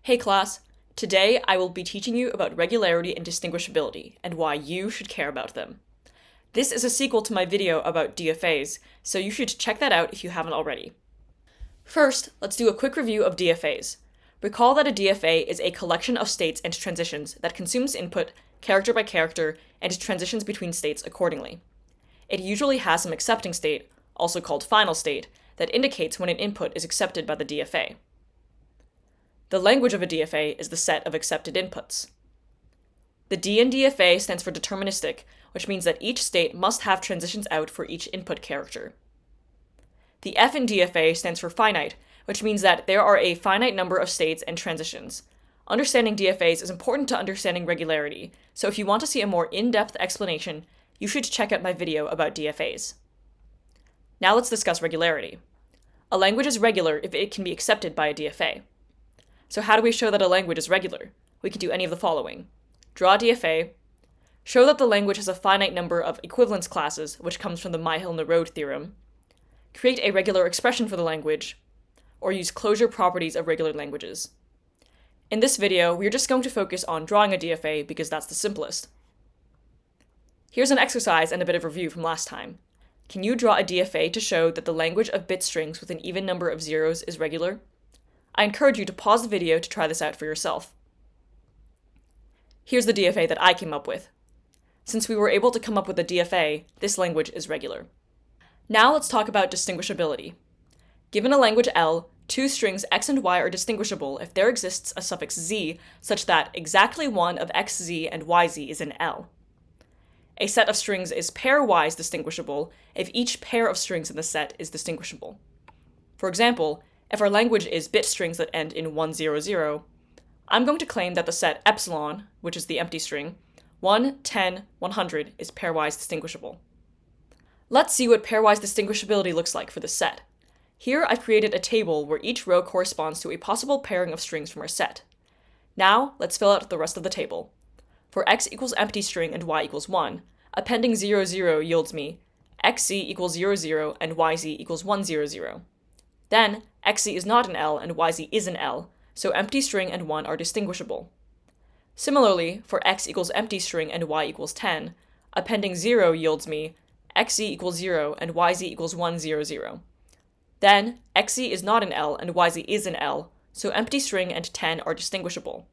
Hey class, today I will be teaching you about regularity and distinguishability and why you should care about them. This is a sequel to my video about DFAs, so you should check that out if you haven't already. First, let's do a quick review of DFAs. Recall that a DFA is a collection of states and transitions that consumes input character by character and transitions between states accordingly. It usually has some accepting state, also called final state, that indicates when an input is accepted by the DFA. The language of a DFA is the set of accepted inputs. The D in DFA stands for deterministic, which means that each state must have transitions out for each input character. The F in DFA stands for finite, which means that there are a finite number of states and transitions. Understanding DFAs is important to understanding regularity, so if you want to see a more in-depth explanation, you should check out my video about DFAs. Now let's discuss regularity. A language is regular if it can be accepted by a DFA. So how do we show that a language is regular? We can do any of the following. Draw a DFA, show that the language has a finite number of equivalence classes, which comes from the Myhill-Nerode theorem, create a regular expression for the language, or use closure properties of regular languages. In this video, we are just going to focus on drawing a DFA because that's the simplest. Here's an exercise and a bit of review from last time. Can you draw a DFA to show that the language of bit strings with an even number of zeros is regular? I encourage you to pause the video to try this out for yourself. Here's the DFA that I came up with. Since we were able to come up with a DFA, this language is regular. Now let's talk about distinguishability. Given a language L, two strings x and y are distinguishable if there exists a suffix z such that exactly one of xz and yz is in L. A set of strings is pairwise distinguishable if each pair of strings in the set is distinguishable. For example, if our language is bit strings that end in 100, I'm going to claim that the set epsilon, which is the empty string, 1, 10, 100 is pairwise distinguishable. Let's see what pairwise distinguishability looks like for this set. Here I've created a table where each row corresponds to a possible pairing of strings from our set. Now let's fill out the rest of the table. For x equals empty string and y equals 1, appending 0, 0 yields me xz equals 0, 0 and yz equals 1, 0, 0. Then, xz is not an L and yz is an L, so empty string and 1 are distinguishable. Similarly, for x equals empty string and y equals 10, appending 0 yields me xz equals 0 and yz equals 1, 0, 0. Then, xz is not an L and yz is an L, so empty string and 10 are distinguishable.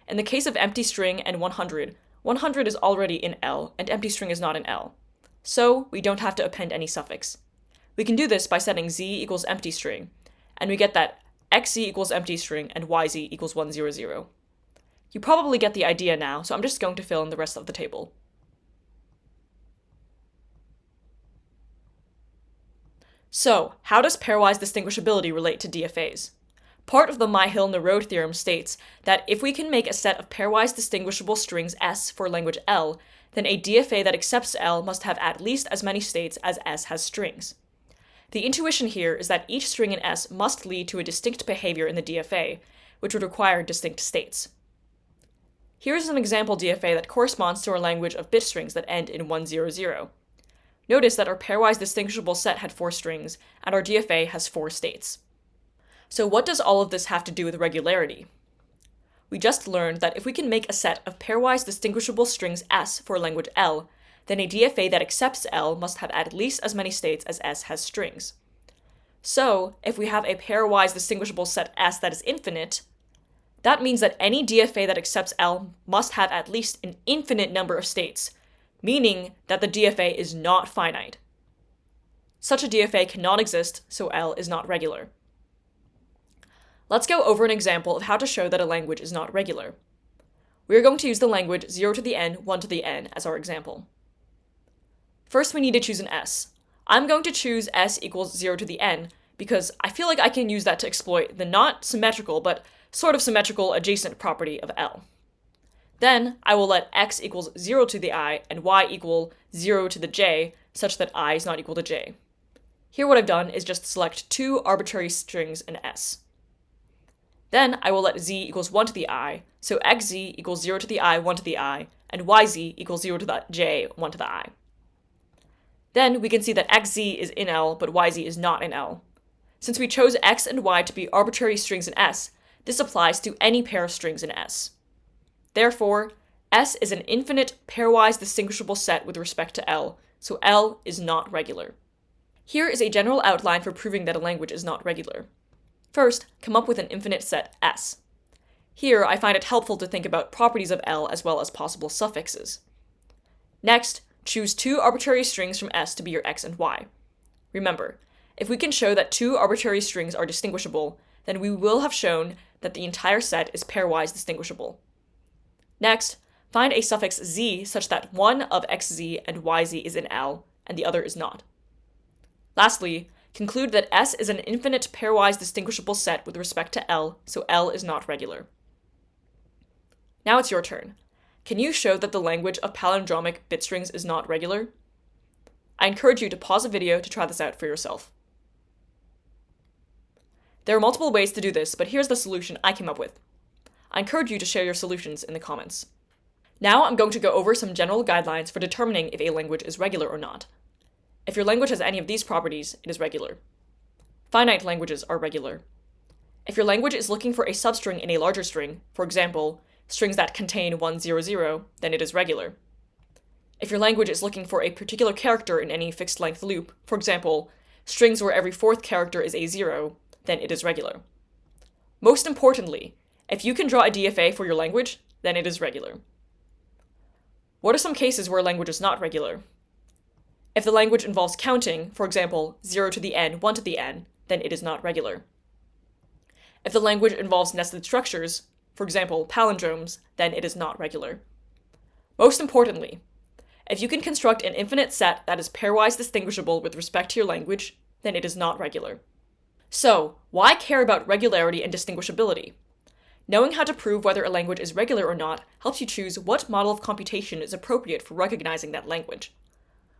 In the case of empty string and 100, 100 is already in L and empty string is not an L, so we don't have to append any suffix. We can do this by setting z equals empty string, and we get that xz equals empty string and yz equals 1, 0, 0. You probably get the idea now, so I'm just going to fill in the rest of the table. So, how does pairwise distinguishability relate to DFAs? Part of the Myhill-Nerode theorem states that if we can make a set of pairwise distinguishable strings S for language L, then a DFA that accepts L must have at least as many states as S has strings. The intuition here is that each string in S must lead to a distinct behavior in the DFA, which would require distinct states. Here's an example DFA that corresponds to our language of bit strings that end in 100. Notice that our pairwise distinguishable set had 4 strings, and our DFA has 4 states. So what does all of this have to do with regularity? We just learned that if we can make a set of pairwise distinguishable strings S for language L, then a DFA that accepts L must have at least as many states as S has strings. So, if we have a pairwise distinguishable set S that is infinite, that means that any DFA that accepts L must have at least an infinite number of states, meaning that the DFA is not finite. Such a DFA cannot exist, so L is not regular. Let's go over an example of how to show that a language is not regular. We are going to use the language 0 to the n, 1 to the n as our example. First, we need to choose an S. I'm going to choose S equals 0 to the n because I feel like I can use that to exploit the not symmetrical but sort of symmetrical adjacent property of L. Then, I will let x equals 0 to the I and y equal 0 to the j such that I is not equal to j. Here what I've done is just select 2 arbitrary strings in S. Then I will let z equals 1 to the I, so xz equals 0 to the I, 1 to the I, and yz equals 0 to the j, 1 to the I. Then we can see that xz is in L, but yz is not in L. Since we chose x and y to be arbitrary strings in S, This applies to any pair of strings in S. Therefore, S is an infinite pairwise distinguishable set with respect to L, so L is not regular. Here is a general outline for proving that a language is not regular. First, come up with an infinite set S. Here, I find it helpful to think about properties of L as well as possible suffixes. Next, choose two arbitrary strings from S to be your X and Y. Remember, if we can show that two arbitrary strings are distinguishable, then we will have shown that the entire set is pairwise distinguishable. Next, find a suffix z such that one of xz and yz is in L, and the other is not. Lastly, conclude that S is an infinite pairwise distinguishable set with respect to L, so L is not regular. Now it's your turn. Can you show that the language of palindromic bit strings is not regular? I encourage you to pause the video to try this out for yourself. There are multiple ways to do this, but here's the solution I came up with. I encourage you to share your solutions in the comments. Now I'm going to go over some general guidelines for determining if a language is regular or not. If your language has any of these properties, it is regular. Finite languages are regular. If your language is looking for a substring in a larger string, for example, strings that contain 100, then it is regular. If your language is looking for a particular character in any fixed length loop, for example, strings where every fourth character is a 0, then it is regular. Most importantly, if you can draw a DFA for your language, then it is regular. What are some cases where a language is not regular? If the language involves counting, for example, 0 to the n, 1 to the n, then it is not regular. If the language involves nested structures, for example, palindromes, then it is not regular. Most importantly, if you can construct an infinite set that is pairwise distinguishable with respect to your language, then it is not regular. So, why care about regularity and distinguishability? Knowing how to prove whether a language is regular or not helps you choose what model of computation is appropriate for recognizing that language.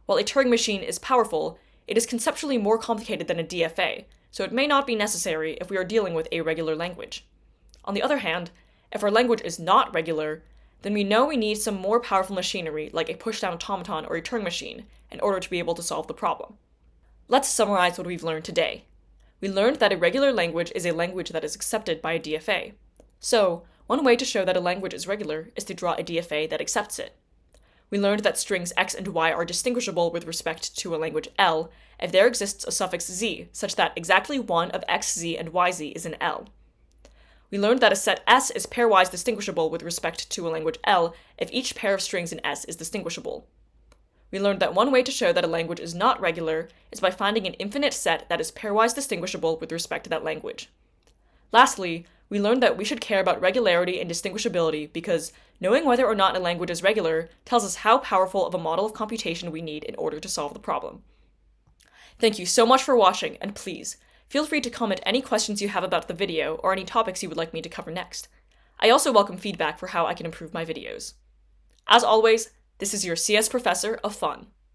While a Turing machine is powerful, it is conceptually more complicated than a DFA, so it may not be necessary if we are dealing with a regular language. On the other hand, if our language is not regular, then we know we need some more powerful machinery like a push-down automaton or a Turing machine in order to be able to solve the problem. Let's summarize what we've learned today. We learned that a regular language is a language that is accepted by a DFA. So, one way to show that a language is regular is to draw a DFA that accepts it. We learned that strings x and y are distinguishable with respect to a language L if there exists a suffix z such that exactly one of xz and yz is in L. We learned that a set S is pairwise distinguishable with respect to a language L if each pair of strings in S is distinguishable. We learned that one way to show that a language is not regular is by finding an infinite set that is pairwise distinguishable with respect to that language. Lastly, we learned that we should care about regularity and distinguishability because knowing whether or not a language is regular tells us how powerful of a model of computation we need in order to solve the problem. Thank you so much for watching, and please, feel free to comment any questions you have about the video or any topics you would like me to cover next. I also welcome feedback for how I can improve my videos. As always, this is your CS Professor of Fun.